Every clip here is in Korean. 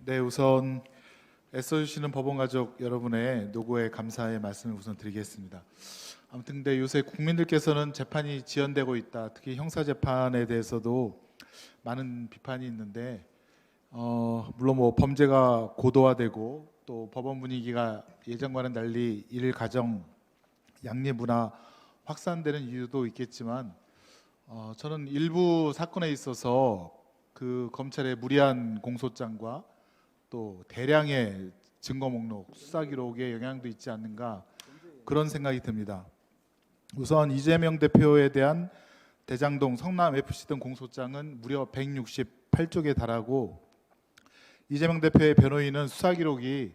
네, 우선 애써주시는 법원가족 여러분의 노고에 감사의 말씀을 우선 드리겠습니다. 아무튼 근데 요새 국민들께서는 재판이 지연되고 있다. 특히 형사재판에 대해서도 많은 비판이 있는데 물론 뭐 범죄가 고도화되고 또 법원 분위기가 예전과는 달리 일 가정 양립 문화 확산되는 이유도 있겠지만 저는 일부 사건에 있어서 그 검찰의 무리한 공소장과 또 대량의 증거 목록, 수사 기록에 영향도 있지 않는가 그런 생각이 듭니다. 우선 이재명 대표에 대한 대장동, 성남 FC 등 공소장은 무려 168쪽에 달하고 이재명 대표의 변호인은 수사 기록이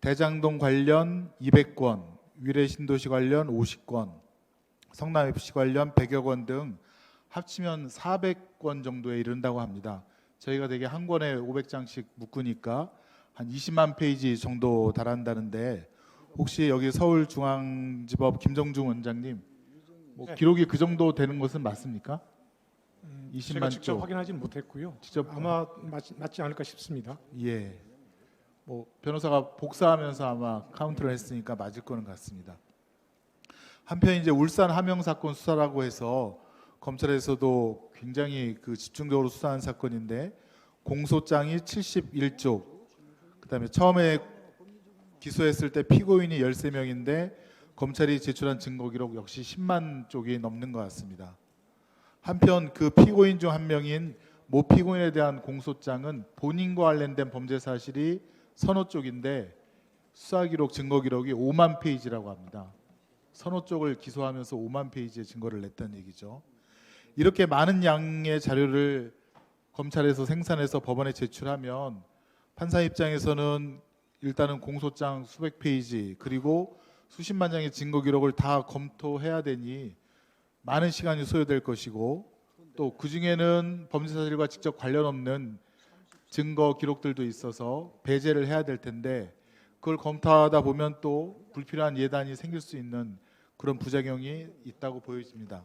대장동 관련 200건, 위례 신도시 관련 50건, 성남 FC 관련 100여 건 등 합치면 400건 정도에 이른다고 합니다. 저희가 되게 한 권에 500장씩 묶으니까 한 20만 페이지 정도 달한다는데 혹시 여기 서울중앙지법 김정중 원장님 뭐 기록이 그 정도 되는 것은 맞습니까? 제가 20만 직접 쪽. 확인하지는 못했고요. 직접 아마 맞지 않을까 싶습니다. 예. 뭐 변호사가 복사하면서 아마 카운트를 했으니까 맞을 거는 같습니다. 한편 이제 울산 함영 사건 수사라고 해서 검찰에서도 굉장히 그 집중적으로 수사한 사건인데 공소장이 71쪽, 그다음에 처음에 기소했을 때 피고인이 13명인데 검찰이 제출한 증거 기록 역시 10만 쪽이 넘는 것 같습니다. 한편 그 피고인 중 한 명인 모 피고인에 대한 공소장은 본인과 관련된 범죄 사실이 서너 쪽인데 수사 기록, 증거 기록이 5만 페이지라고 합니다. 서너 쪽을 기소하면서 5만 페이지의 증거를 냈다는 얘기죠. 이렇게 많은 양의 자료를 검찰에서 생산해서 법원에 제출하면 판사 입장에서는 일단은 공소장 수백 페이지 그리고 수십만 장의 증거 기록을 다 검토해야 되니 많은 시간이 소요될 것이고 또 그중에는 범죄 사실과 직접 관련 없는 증거 기록들도 있어서 배제를 해야 될 텐데 그걸 검토하다 보면 또 불필요한 예단이 생길 수 있는 그런 부작용이 있다고 보여집니다.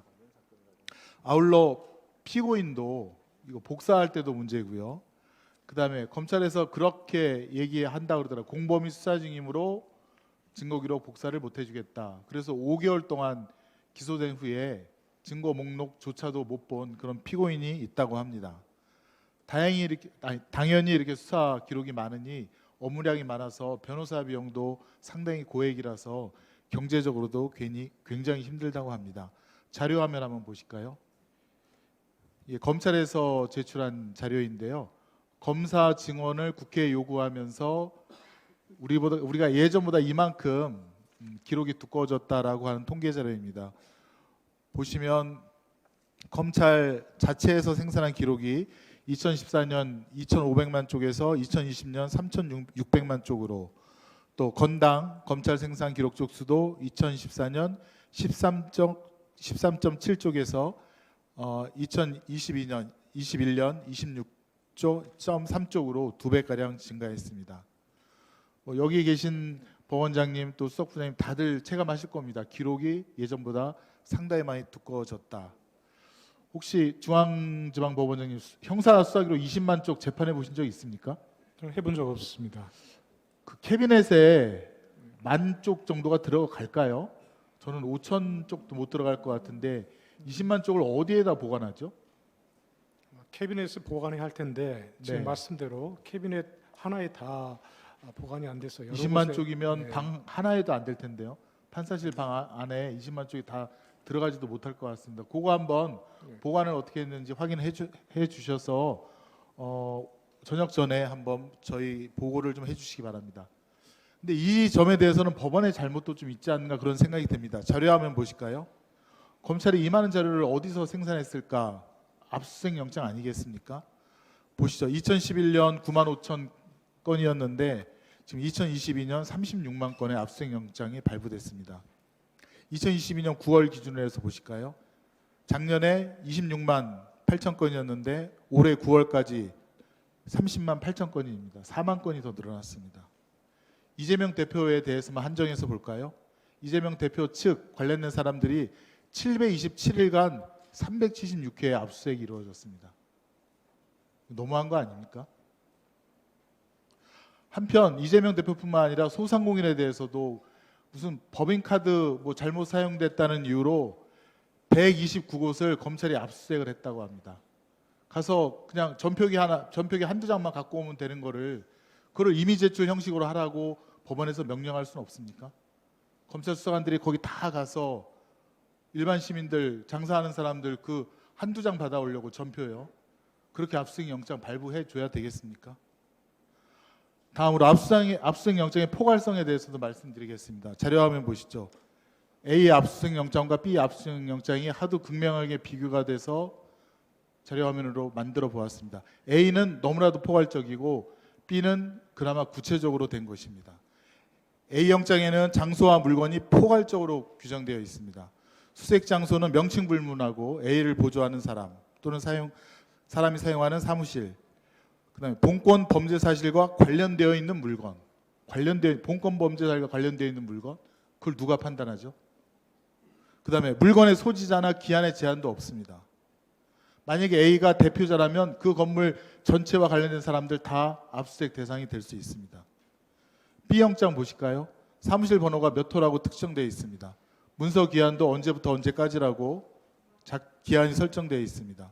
아울러 피고인도 이거 복사할 때도 문제고요. 그다음에 검찰에서 그렇게 얘기한다 그러더라고요. 공범이 수사 중이므로 증거 기록 복사를 못 해주겠다. 그래서 5개월 동안 기소된 후에 증거 목록조차도 못 본 그런 피고인이 있다고 합니다. 당연히 이렇게 수사 기록이 많으니 업무량이 많아서 변호사 비용도 상당히 고액이라서 경제적으로도 굉장히 힘들다고 합니다. 자료 화면 한번 보실까요? 예, 검찰에서 제출한 자료인데요. 검사 증언을 국회에 요구하면서 우리가 예전보다 이만큼 기록이 두꺼워졌다라고 하는 통계 자료입니다. 보시면 검찰 자체에서 생산한 기록이 2014년 2,500만 쪽에서 2020년 3,600만 쪽으로 또 건당 검찰 생산 기록 쪽수도 2014년 13.7쪽에서 2022년 21년 26.3쪽으로 2배가량 증가했습니다. 여기 계신 법원장님 또 수석부장님 다들 체감하실 겁니다. 기록이 예전보다 상당히 많이 두꺼워졌다. 혹시 중앙지방법원장님 형사 수사 기록 20만 쪽 재판해 보신 적 있습니까? 저는 해본 적 없습니다. 그 캐비넷에 10,000 쪽 정도가 들어갈까요? 저는 5,000 쪽도 못 들어갈 것 같은데 20만 쪽을 어디에다 보관하죠? 캐비넷을 보관해야 할 텐데 지금 네. 말씀대로 캐비넷 하나에 다 보관이 안 돼서 여러 20만 곳에, 쪽이면 네. 방 하나에도 안 될 텐데요. 판사실 방 안에 20만 쪽이 다 들어가지도 못할 것 같습니다. 그거 한번 보관을 어떻게 했는지 확인해 주셔서 저녁 전에 한번 저희 보고를 좀 해주시기 바랍니다. 근데 이 점에 대해서는 법원의 잘못도 좀 있지 않나 그런 생각이 듭니다. 자료화면 보실까요? 검찰이 이 많은 자료를 어디서 생산했을까? 압수수색 영장 아니겠습니까? 보시죠. 2011년 95,000 건이었는데 지금 2022년 36만 건의 압수수색 영장이 발부됐습니다. 2022년 9월 기준으로 해서 보실까요? 작년에 26만 8천 건이었는데 올해 9월까지 30만 8천 건입니다. 4만 건이 더 늘어났습니다. 이재명 대표에 대해서만 한정해서 볼까요? 이재명 대표 측 관련된 사람들이 727일간 376회의 압수수색이 이루어졌습니다. 너무한 거 아닙니까? 한편 이재명 대표뿐만 아니라 소상공인에 대해서도 무슨 법인카드 뭐 잘못 사용됐다는 이유로 129곳을 검찰이 압수수색을 했다고 합니다. 가서 그냥 전표기 한두 장만 갖고 오면 되는 거를 그걸 이미 제출 형식으로 하라고 법원에서 명령할 수는 없습니까? 검찰 수사관들이 거기 다 가서 일반 시민들, 장사하는 사람들 그 한두 장 받아오려고 전표요. 그렇게 압수수색 영장 발부해 줘야 되겠습니까? 다음으로 압수수색 영장의 포괄성에 대해서도 말씀드리겠습니다. 자료화면 보시죠. A 압수수색 영장과 B 압수수색 영장이 하도 극명하게 비교가 돼서 자료화면으로 만들어 보았습니다. A는 너무나도 포괄적이고 B는 그나마 구체적으로 된 것입니다. A 영장에는 장소와 물건이 포괄적으로 규정되어 있습니다. 수색 장소는 명칭 불문하고 A를 보조하는 사람 또는 사람이 사용하는 사무실, 그다음에 본건 범죄 사실과 관련되어 있는 물건, 본건 범죄 사실과 관련되어 있는 물건, 그걸 누가 판단하죠? 그다음에 물건의 소지자나 기한의 제한도 없습니다. 만약에 A가 대표자라면 그 건물 전체와 관련된 사람들 다 압수수색 대상이 될 수 있습니다. B 영장 보실까요? 사무실 번호가 몇 호라고 특정되어 있습니다. 문서 기한도 언제부터 언제까지라고 기한이 설정되어 있습니다.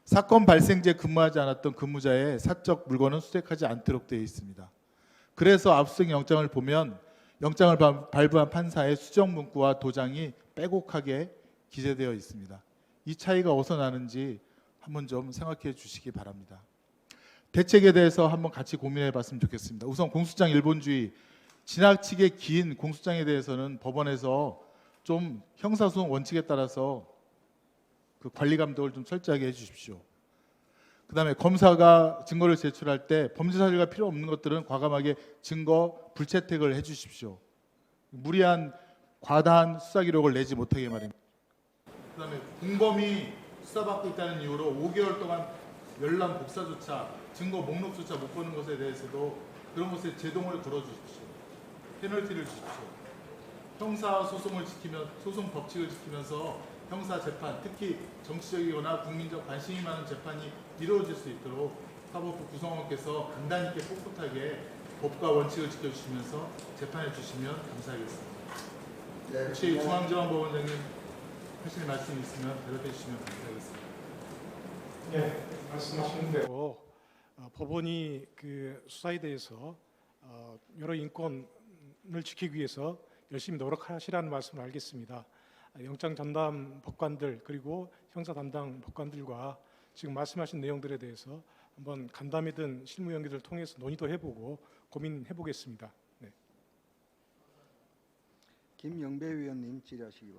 사건 발생지에 근무하지 않았던 근무자의 사적 물건은 수색하지 않도록 되어 있습니다. 그래서 압수수색 영장을 보면 영장을 발부한 판사의 수정 문구와 도장이 빼곡하게 기재되어 있습니다. 이 차이가 어디서 나는지 한번 좀 생각해 주시기 바랍니다. 대책에 대해서 한번 같이 고민해 봤으면 좋겠습니다. 우선 공소장 일본주의, 지나치게 긴 공소장에 대해서는 법원에서 좀 형사소송 원칙에 따라서 그 관리 감독을 좀 철저하게 해주십시오. 그다음에 검사가 증거를 제출할 때 범죄 사실과 필요 없는 것들은 과감하게 증거 불채택을 해주십시오. 무리한 과다한 수사 기록을 내지 못하게 말입니다. 그다음에 공범이 수사받고 있다는 이유로 5개월 동안 열람 복사조차 증거 목록조차 못 보는 것에 대해서도 그런 것에 제동을 걸어주십시오. 페널티를 주십시오. 형사 소송을 소송 법칙을 지키면서 형사 재판, 특히 정치적이거나 국민적 관심이 많은 재판이 이루어질 수 있도록 사법부 구성원께서 간단 있게 꼿꼿하게 법과 원칙을 지켜주시면서 재판해 주시면 감사하겠습니다. 네, 혹시 중앙지방법원장님 하실 말씀 있으면 대답해 주시면 감사하겠습니다. 네, 말씀하신 대로 법원이 그 수사에 대해서 여러 인권을 지키기 위해서 열심히 노력하시라는 말씀을 알겠습니다. 영장 전담 법관들 그리고 형사 담당 법관들과 지금 말씀하신 내용들에 대해서 한번 간담회든 실무 연기를 통해서 논의도 해보고 고민해 보겠습니다. 네. 김영배 위원님 질의하시기 바랍니다.